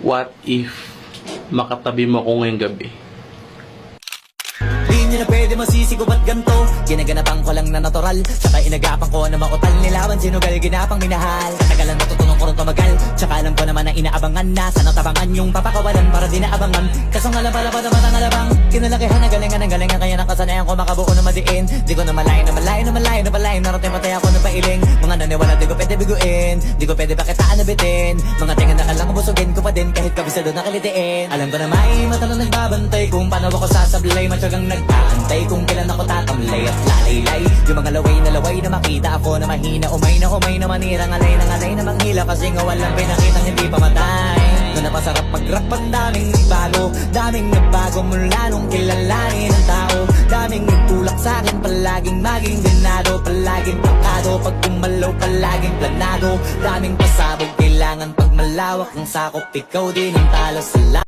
What if makatabi mo ko ngayong gabi? Di nyo na pwede masisigo ba't ganto? Ginaganapan ko lang na natural, saka inagapan ko na mautal. Nilawan sinugal, ginapang minahal. Katagalan natutunan ko rin tumagal, tsaka alam ko naman na inaabangan na. Sana tabangan yung papakawalan para di naabangan. Kasong alabalaban naman ang alabang kinalakihan na galingan, kaya nakasanayan ko makabuo na madiin. Di ko na malayo, narating matay ako na pailing. Mga naniwala di ko pwede biguin, di ko pwede pakitaan na bitin. Mga tingan na kalang busugin ko pa din kahit kabisado na kalitiin. Alam ko na may mata na nagbabantay kung paano ako sasablay. Matyagang nag-aantay kung kailan ako tatamlay at lalaylay. Yung mga laway na makita ako na mahina. Umay na manirang alay na manghila. Kasi nga walang pinakitang hindi pamatay. Doon na pasarap mag-rock, daming nagbago mula nung kilalanin ang tao. Daming nagtulak sa'kin, palaging maging ganado, palaging pakado, pag kumalaw palaging planado. Daming pasabog, kailangan pag malawak ng sakop, ikaw din ang talo sa